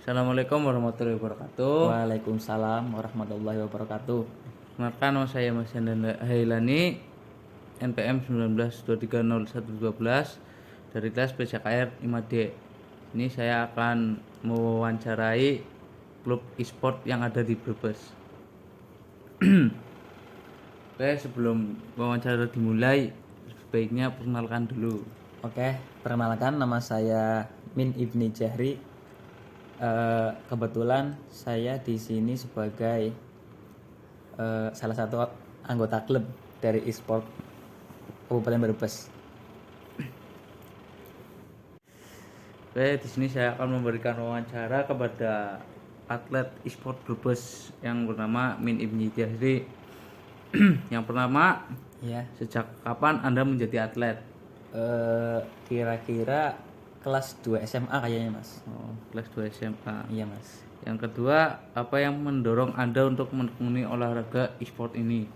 Assalamualaikum warahmatullahi wabarakatuh. Waalaikumsalam warahmatullahi wabarakatuh. Perkenalkan, nama saya Mas Yandana Hailani, NPM 19230112 dari kelas PCKR 5D. Ini saya akan mewawancarai klub e-sport yang ada di Brebes. Oke, sebelum wawancara dimulai, sebaiknya perkenalkan dulu. Oke, perkenalkan nama saya Min Ibni Jahri. Kebetulan saya di sini sebagai salah satu anggota klub dari e-sport Kabupaten Brebes. Oke, di sini saya akan memberikan wawancara kepada atlet e-sport Brebes yang bernama Min Ibni Jahri. Yang pertama, Ya, sejak kapan Anda menjadi atlet? kira-kira kelas 2 SMA kayaknya mas. Oh, kelas 2 SMA. Iya mas. Yang kedua, apa yang mendorong Anda untuk menekuni olahraga e-sport ini?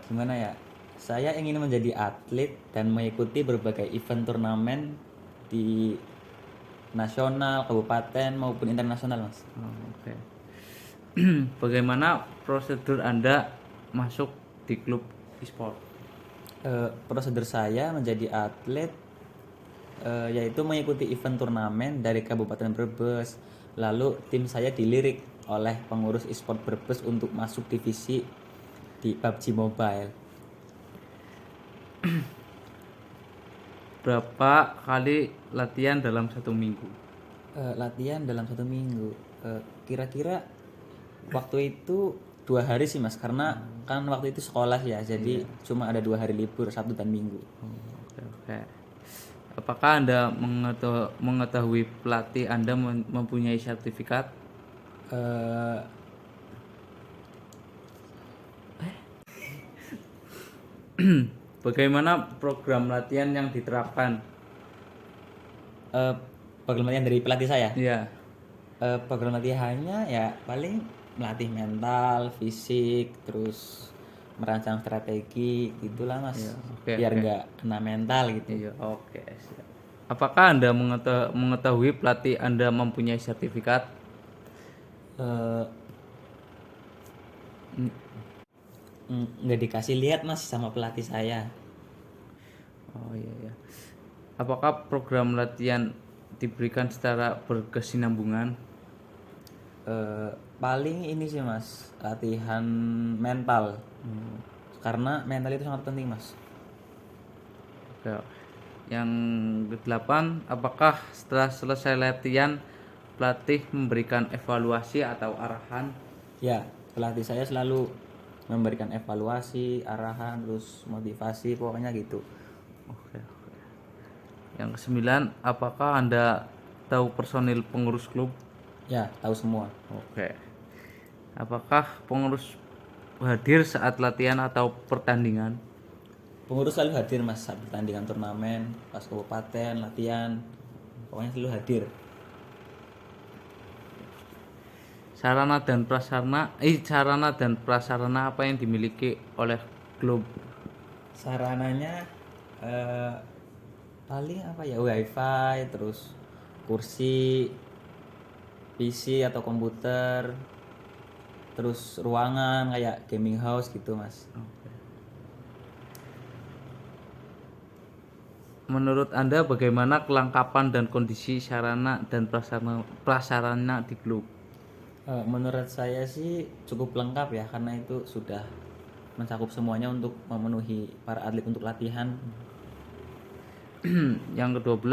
Gimana ya? Saya ingin menjadi atlet dan mengikuti berbagai event turnamen di nasional, kabupaten maupun internasional mas. Oh, oke. Bagaimana prosedur Anda masuk di klub e-sport? Prosedur saya menjadi atlet yaitu mengikuti event turnamen dari Kabupaten Brebes. Lalu tim saya dilirik oleh pengurus e-sport Brebes untuk masuk divisi di PUBG Mobile. Berapa kali latihan dalam satu minggu? Latihan dalam 1 minggu. Kira-kira waktu itu 2 hari sih mas, karena kan waktu itu sekolah ya, jadi cuma ada 2 hari libur, Sabtu dan Minggu. Oke, oke. Apakah Anda mengetahui pelatih Anda mempunyai sertifikat? Eh, Bagaimana program latihan yang diterapkan? Program latihan dari pelatih saya. Ya, Program latihannya ya paling melatih mental, fisik, terus merancang strategi gitulah mas, ya, oke, biar oke. nggak kena mental gitu. Iya, oke, siap. Apakah Anda mengetahui pelatih Anda mempunyai sertifikat? Eh, nggak dikasih lihat mas sama pelatih saya. Oh iya, ya. Apakah program latihan diberikan secara berkesinambungan? Paling ini sih mas, latihan mental, karena mental itu sangat penting mas. Oke. Yang kedelapan, apakah setelah selesai latihan pelatih memberikan evaluasi atau arahan? Ya, pelatih saya selalu memberikan evaluasi, arahan, terus motivasi, pokoknya gitu. Oke, oke. Yang kesembilan, apakah Anda tahu personil pengurus klub? Ya, tahu semua. Oke. Apakah pengurus hadir saat latihan atau pertandingan? Pengurus selalu hadir mas saat pertandingan turnamen, pas kabupaten, latihan, pokoknya selalu hadir. Sarana dan prasarana apa yang dimiliki oleh klub? Sarananya paling apa ya, wifi, terus kursi, PC atau komputer, terus ruangan kayak gaming house gitu mas. Menurut Anda bagaimana kelengkapan dan kondisi sarana dan prasarana di klub? Menurut saya sih cukup lengkap ya, karena itu sudah mencakup semuanya untuk memenuhi para atlet untuk latihan. Yang ke-12,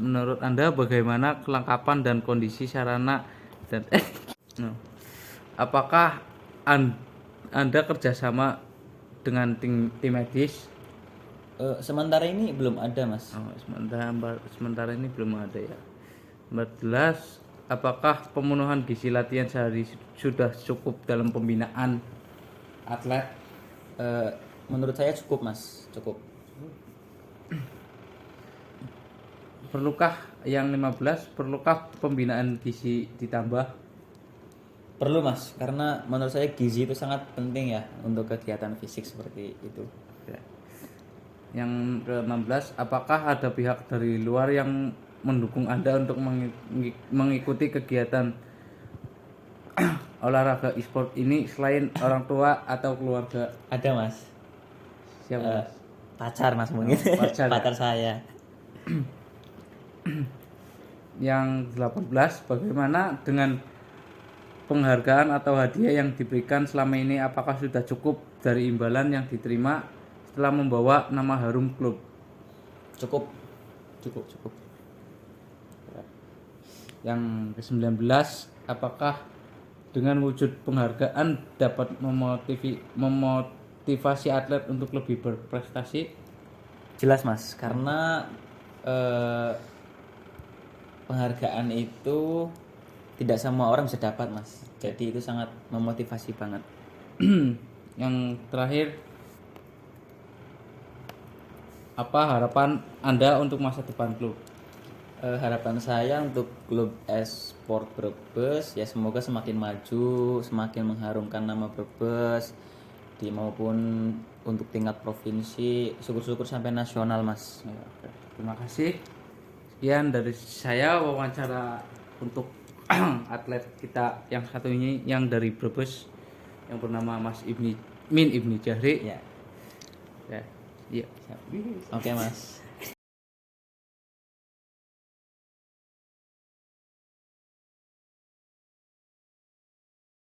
menurut Anda bagaimana kelengkapan dan kondisi sarana dan no. Apakah Anda kerjasama dengan tim medis? Sementara ini belum ada mas. Oh, sementara ini belum ada ya. 14, apakah pemenuhan gizi latihan sehari sudah cukup dalam pembinaan atlet? Menurut saya cukup mas, cukup. Perlukah yang 15, perlukah pembinaan gizi ditambah? Perlu mas, karena menurut saya gizi itu sangat penting ya untuk kegiatan fisik seperti itu. Oke. Yang ke-16, apakah ada pihak dari luar yang mendukung Anda untuk mengikuti kegiatan olahraga e-sport ini selain orang tua atau keluarga? Ada mas. Siapa? Eh, Mas? pacar mas mungkin. pacar ya? Pacar saya. Yang 18, bagaimana dengan penghargaan atau hadiah yang diberikan selama ini, apakah sudah cukup dari imbalan yang diterima setelah membawa nama harum klub? Cukup. Cukup. Yang ke-19, apakah dengan wujud penghargaan dapat memotivasi atlet untuk lebih berprestasi? Jelas mas, karena penghargaan itu tidak semua orang bisa dapat mas. Jadi itu sangat memotivasi banget. Yang terakhir, apa harapan Anda untuk masa depan klub? Harapan saya untuk klub e-sport Brebes ya semoga semakin maju, semakin mengharumkan nama Brebes maupun untuk tingkat provinsi, syukur-syukur sampai nasional mas. Ya, oke. Terima kasih. Sekian dari saya wawancara untuk atlet kita yang satu ini, yang dari Brebes, yang bernama Mas Min Ibni Jahri. Ya. Ya. Iya. Oke mas.